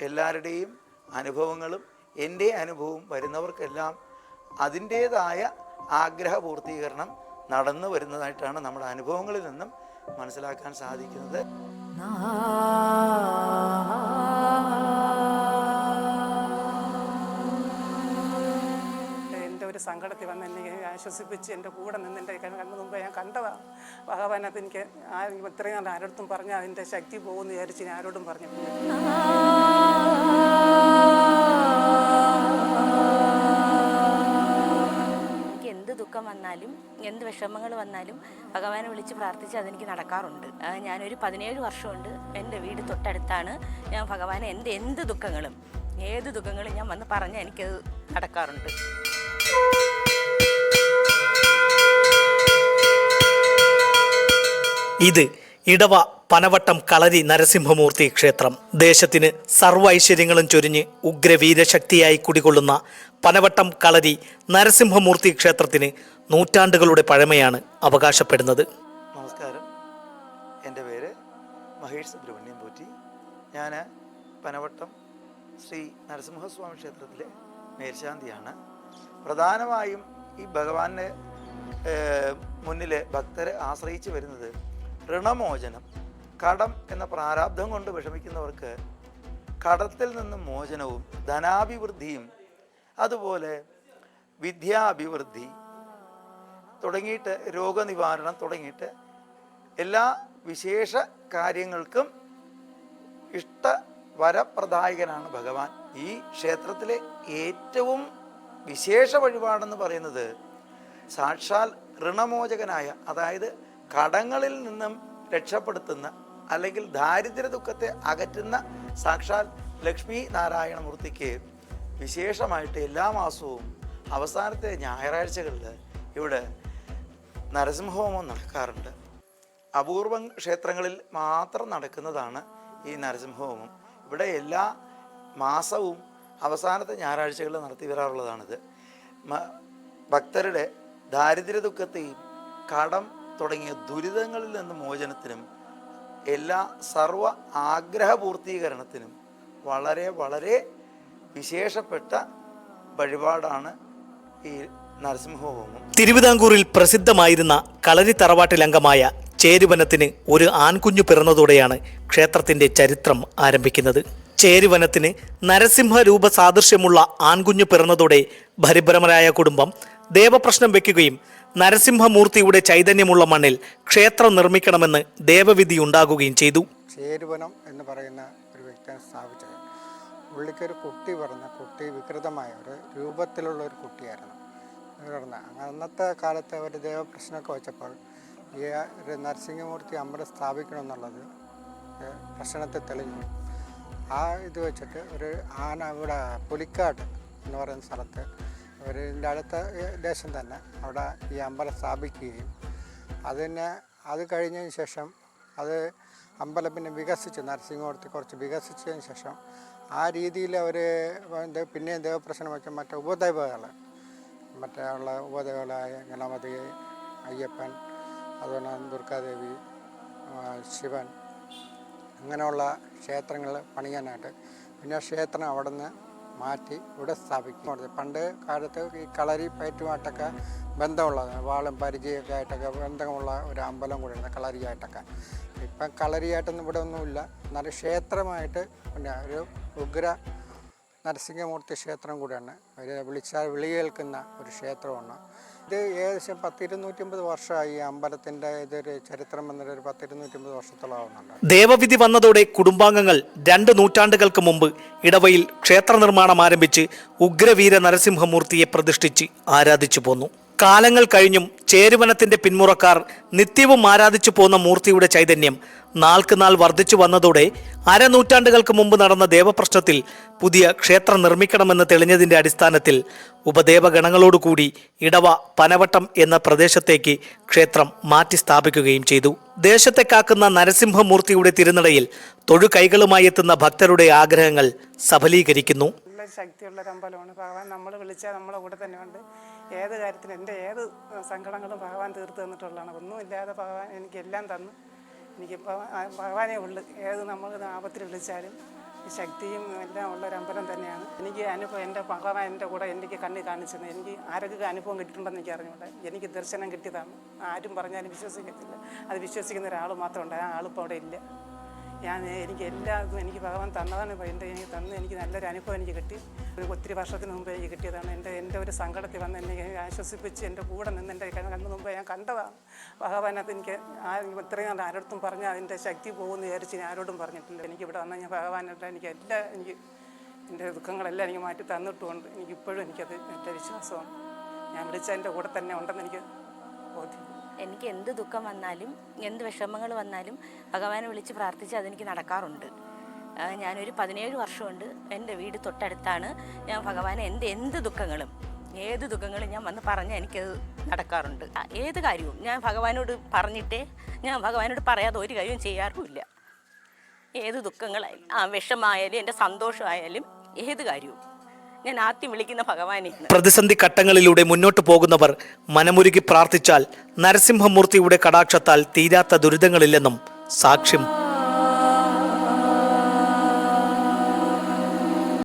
എല്ലാവരുടെയും അനുഭവങ്ങളും എൻ്റെ അനുഭവവും വരുന്നവർക്കെല്ലാം അതിൻ്റേതായ ആഗ്രഹ പൂർത്തീകരണം നടന്നു വരുന്നതായിട്ടാണ് നമ്മുടെ അനുഭവങ്ങളിൽ നിന്നും മനസ്സിലാക്കാൻ സാധിക്കുന്നത്. എൻ്റെ ഒരു സങ്കടത്തിൽ വന്ന് എന്നെ ആശ്വസിപ്പിച്ച് എൻ്റെ കൂടെ നിന്ന് എൻ്റെ കണ്ണു മുമ്പ് ഞാൻ കണ്ടതാണ് ഭഗവാൻ. അതെനിക്ക് ഇത്രയും നാൾ ആരോടത്തും പറഞ്ഞാൽ അതിൻ്റെ ശക്തി പോകുമെന്ന് വിചാരിച്ച് ഞാൻ ആരോടും പറഞ്ഞിട്ടില്ല. എന്ത് ദുഃഖം വന്നാലും എന്ത് വിഷമങ്ങൾ വന്നാലും ഭഗവാനെ വിളിച്ച് പ്രാർത്ഥിച്ച് അതെനിക്ക് നടക്കാറുണ്ട്. ഞാനൊരു 17 വർഷമുണ്ട് എൻ്റെ വീട് തൊട്ടടുത്താണ്. ഞാൻ ഭഗവാനെ എന്ത് ദുഃഖങ്ങളും ഏത് ദുഃഖങ്ങളും ഞാൻ വന്ന് പറഞ്ഞാൽ എനിക്കത് നടക്കാറുണ്ട്. ഇത് ഇടവ പനവട്ടം കളരി നരസിംഹമൂർത്തി ക്ഷേത്രം. ദേശത്തിന് സർവ്വ ഐശ്വര്യങ്ങളും ചൊരിഞ്ഞ് ഉഗ്രവീരശക്തിയായി കുടികൊള്ളുന്ന പനവട്ടം കളരി നരസിംഹമൂർത്തി ക്ഷേത്രത്തിന് നൂറ്റാണ്ടുകളുടെ പഴമയാണ് അവകാശപ്പെടുന്നത്. നമസ്കാരം, എൻ്റെ പേര് മഹേഷ് സുബ്രഹ്മണ്യം പോറ്റി. ഞാൻ പനവട്ടം ശ്രീ നരസിംഹസ്വാമി ക്ഷേത്രത്തിലെ മേൽശാന്തിയാണ്. പ്രധാനമായും ഈ ഭഗവാന്റെ മുന്നിൽ ഭക്തരെ ആശ്രയിച്ച് വരുന്നത് ഋണമോചനം, കടം എന്ന പ്രാരാബ്ധം കൊണ്ട് വിഷമിക്കുന്നവർക്ക് കടത്തിൽ നിന്ന് മോചനവും ധനാഭിവൃദ്ധിയും അതുപോലെ വിദ്യാഭിവൃദ്ധി തുടങ്ങിയിട്ട് രോഗനിവാരണം തുടങ്ങിയിട്ട് എല്ലാ വിശേഷ കാര്യങ്ങൾക്കും വരപ്രദായകനാണ് ഭഗവാൻ. ഈ ക്ഷേത്രത്തിലെ ഏറ്റവും വിശേഷ വഴിപാടെന്ന് പറയുന്നത് സാക്ഷാൽ ഋണമോചകനായ, അതായത് കടങ്ങളിൽ നിന്നും രക്ഷപ്പെടുത്തുന്ന അല്ലെങ്കിൽ ദാരിദ്ര്യ ദുഃഖത്തെ അകറ്റുന്ന സാക്ഷാൽ ലക്ഷ്മി നാരായണമൂർത്തിക്ക് വിശേഷമായിട്ട് എല്ലാ മാസവും അവസാനത്തെ ഞായറാഴ്ചകളിൽ ഇവിടെ നരസിംഹഹോമം നടക്കാറുണ്ട്. അപൂർവം ക്ഷേത്രങ്ങളിൽ മാത്രം നടക്കുന്നതാണ് ഈ നരസിംഹഹോമം. ഇവിടെ എല്ലാ മാസവും അവസാനത്തെ ഞായറാഴ്ചകളിൽ നടത്തി വരാറുള്ളതാണിത്. ഭക്തരുടെ ദാരിദ്ര്യ ദുഃഖത്തെയും കടം തുടങ്ങിയ ദുരിതങ്ങളിൽ നിന്ന് മോചനത്തിനും എല്ലാ സർവ ആഗ്രഹ പൂർത്തീകരണത്തിനും വളരെ വളരെ വിശേഷപ്പെട്ട വഴിപാടാണ് ഈ നരസിംഹഹോമം. തിരുവിതാംകൂറിൽ പ്രസിദ്ധമായിരുന്ന കളരി തറവാട്ടിലംഗമായ ചേരുവനത്തിന് ഒരു ആൺകുഞ്ഞു പിറന്നതോടെയാണ് ക്ഷേത്രത്തിന്റെ ചരിത്രം ആരംഭിക്കുന്നത്. ചേരുവനത്തിന് നരസിംഹ രൂപ സാദൃശ്യമുള്ള ആൺകുഞ്ഞു പിറന്നതോടെ പരിഭ്രമരായ കുടുംബം ദേവപ്രശ്നം വെക്കുകയും നരസിംഹമൂർത്തിയുടെ ചൈതന്യമുള്ള മണ്ണിൽ ക്ഷേത്രം നിർമ്മിക്കണമെന്ന് ദേവവിധി ഉണ്ടാകുകയും ചെയ്തു. ചേരുവനം എന്ന് പറയുന്ന ഒരു വ്യക്തിയെ സ്ഥാപിച്ചത്. പുള്ളിക്കൊരു കുട്ടി വികൃതമായ ഒരു രൂപത്തിലുള്ള ഒരു കുട്ടിയായിരുന്നു. അന്നത്തെ കാലത്ത് ഒരു ദേവപ്രശ്നമൊക്കെ വെച്ചപ്പോൾ ഈ ഒരു നരസിംഹമൂർത്തി അമ്പലം സ്ഥാപിക്കണമെന്നുള്ളത് പ്രശ്നത്തെ തെളിഞ്ഞു. ആ ഇത് വെച്ചിട്ട് ഒരു ആന ഇവിടെ പുലിക്കാട് എന്ന് പറയുന്ന സ്ഥലത്ത് ഇതിൻ്റെ അടുത്ത ദേശം തന്നെ അവിടെ ഈ അമ്പലം സ്ഥാപിക്കുകയും അത് കഴിഞ്ഞതിന് ശേഷം അത് അമ്പലം പിന്നെ വികസിച്ചു. നരസിംഹമൂർത്തി കുറച്ച് വികസിച്ചതിന് ശേഷം ആ രീതിയിൽ അവർ പിന്നെയും ദേവപ്രശ്നം വെച്ച മറ്റേ ഉപദേവകൾ ഉള്ള ഉപദേവകളായ ഗണപതി, അയ്യപ്പൻ, അതുപോലെ ദുർഗാദേവി, ശിവൻ, അങ്ങനെയുള്ള ക്ഷേത്രങ്ങൾ പണിയാനായിട്ട് പിന്നെ ക്ഷേത്രം അവിടെ നിന്ന് മാറ്റി ഇവിടെ സ്ഥാപിക്കും. പണ്ട് കാലത്ത് ഈ കളരി പയറ്റുമായിട്ടൊക്കെ ബന്ധമുള്ളത്, വാളും പരിചയമൊക്കെ ആയിട്ടൊക്കെ ബന്ധമുള്ള ഒരു അമ്പലം കൂടിയാണ് കളരിയായിട്ടൊക്കെ. ഇപ്പം കളരിയായിട്ടൊന്നും ഇവിടെ ഒന്നുമില്ല. എന്നാലും ക്ഷേത്രമായിട്ട് പിന്നെ ഒരു ഉഗ്ര നരസിംഹമൂർത്തി ക്ഷേത്രം കൂടിയാണ്. വിളിച്ചാൽ വിളി കേൾക്കുന്ന ഒരു ക്ഷേത്രമാണ്. ഇത് ഏകദേശം 100-250 വർഷമായി ഈ അമ്പലത്തിൻ്റെ ഇതൊരു ചരിത്രം വന്നിട്ട് ഒരു 100-250 വർഷത്തോളം ആവുന്നുണ്ട്. ദേവവിധി വന്നതോടെ കുടുംബാംഗങ്ങൾ 2 നൂറ്റാണ്ടുകൾക്ക് മുമ്പ് ഇടവയിൽ ക്ഷേത്ര നിർമ്മാണം ആരംഭിച്ച് ഉഗ്രവീര നരസിംഹമൂർത്തിയെ പ്രതിഷ്ഠിച്ച് ആരാധിച്ചു പോന്നു. കാലങ്ങൾ കഴിഞ്ഞും ചേരുവനത്തിന്റെ പിന്മുറക്കാർ നിത്യവും ആരാധിച്ചു പോന്ന മൂർത്തിയുടെ ചൈതന്യം നാൾക്കുനാൾ വർദ്ധിച്ചു വന്നതോടെ അരനൂറ്റാണ്ടുകൾക്ക് മുമ്പ് നടന്ന ദേവപ്രശ്നത്തിൽ പുതിയ ക്ഷേത്രം നിർമ്മിക്കണമെന്ന് തെളിഞ്ഞതിന്റെ അടിസ്ഥാനത്തിൽ ഉപദേവഗണങ്ങളോടുകൂടി ഇടവ പനവട്ടം എന്ന പ്രദേശത്തേക്ക് ക്ഷേത്രം മാറ്റി സ്ഥാപിക്കുകയും ചെയ്തു. ദേശത്തെ കാക്കുന്ന നരസിംഹമൂർത്തിയുടെ തിരുനടയിൽ തൊഴുകൈകളുമായി എത്തുന്ന ഭക്തരുടെ ആഗ്രഹങ്ങൾ സഫലീകരിക്കുന്നു. നല്ല ശക്തിയുള്ളൊരു അമ്പലമാണ് ഭഗവാൻ. നമ്മൾ വിളിച്ചാൽ നമ്മളെ കൂടെ തന്നെ ഉണ്ട്. ഏത് കാര്യത്തിനും എൻ്റെ ഏത് സങ്കടങ്ങളും ഭഗവാൻ തീർത്ത് തന്നിട്ടുള്ളതാണ്. ഒന്നുമില്ലാതെ ഭഗവാൻ എനിക്കെല്ലാം തന്നു. എനിക്ക് ഭഗവാനേ ഉള്ളു. ഏത് നമ്മൾ ആപത്തിൽ വിളിച്ചാലും ശക്തിയും എല്ലാം ഉള്ള ഒരു അമ്പലം തന്നെയാണ്. എനിക്ക് അനുഭവം എൻ്റെ ഭഗവാൻ എൻ്റെ കൂടെ എനിക്ക് കണ്ണിൽ കാണിച്ചത്. എനിക്ക് ആരൊക്കെ അനുഭവം കിട്ടിയിട്ടുണ്ടെന്ന് എനിക്ക് അറിഞ്ഞൂടെ. എനിക്ക് ദർശനം കിട്ടിയതാണ്. ആരും പറഞ്ഞാലും വിശ്വസിക്കത്തില്ല. അത് വിശ്വസിക്കുന്ന ഒരാൾ മാത്രമുണ്ട്. ആ ആളിപ്പോൾ അവിടെ ഇല്ല. എനിക്ക് എല്ലാവർക്കും എനിക്ക് ഭഗവാൻ തന്നതാണ്. എനിക്ക് എനിക്ക് നല്ലൊരു അനുഭവം എനിക്ക് കിട്ടി. ഒത്തിരി വർഷത്തിന് മുമ്പ് എനിക്ക് കിട്ടിയതാണ്. എൻ്റെ ഒരു സങ്കടത്തിൽ വന്ന് എന്നെ ആശ്വസിപ്പിച്ച് എൻ്റെ കൂടെ നിന്ന് എൻ്റെ കണ്ണ് മുമ്പ് ഞാൻ കണ്ടതാണ് ഭഗവാനത്. എനിക്ക് ഇത്രയും നാൾ ആരോടത്തും പറഞ്ഞാൽ അതിൻ്റെ ശക്തി പോകുമെന്ന് വിചാരിച്ച് ഞാൻ ആരോടും പറഞ്ഞിട്ടില്ല. എനിക്കിവിടെ വന്നാൽ ഞാൻ ഭഗവാനായിട്ട് എനിക്ക് എൻ്റെ ദുഃഖങ്ങളെല്ലാം എനിക്ക് മാറ്റി തന്നിട്ടുമുണ്ട്. എനിക്കിപ്പോഴും എനിക്കത് എൻ്റെ വിശ്വാസമാണ്. ഞാൻ വിളിച്ച എൻ്റെ കൂടെ തന്നെ ഉണ്ടെന്ന് എനിക്ക് ബോധ്യം. എനിക്ക് എന്ത് ദുഃഖം വന്നാലും എന്ത് വിഷമങ്ങൾ വന്നാലും ഭഗവാനെ വിളിച്ച് പ്രാർത്ഥിച്ച് അതെനിക്ക് നടക്കാറുണ്ട്. ഞാനൊരു 17 വർഷമുണ്ട്. എൻ്റെ വീട് തൊട്ടടുത്താണ്. ഞാൻ ഭഗവാനെ എന്ത് ദുഃഖങ്ങളും ഏത് ദുഃഖങ്ങളും ഞാൻ വന്ന് പറഞ്ഞാൽ എനിക്കത് നടക്കാറുണ്ട്. ഏത് കാര്യവും ഞാൻ ഭഗവാനോട് പറഞ്ഞിട്ടേ, ഞാൻ ഭഗവാനോട് പറയാതെ ഒരു കാര്യവും ചെയ്യാറുമില്ല. ഏത് ദുഃഖങ്ങളായാലും വിഷമമായാലും എൻ്റെ സന്തോഷമായാലും ഏത് കാര്യവും ഞാൻ ആദ്യം വിളിക്കുന്ന ഭഗവാനെയാണ്. പ്രതിസന്ധി ഘട്ടങ്ങളിലൂടെ മുന്നോട്ട് പോകുന്നവർ മനമുരുകി പ്രാർത്ഥിച്ചാൽ നരസിംഹമൂർത്തിയുടെ കടാക്ഷത്താൽ തീരാത്ത ദുരിതങ്ങളില്ലെന്നും സാക്ഷ്യം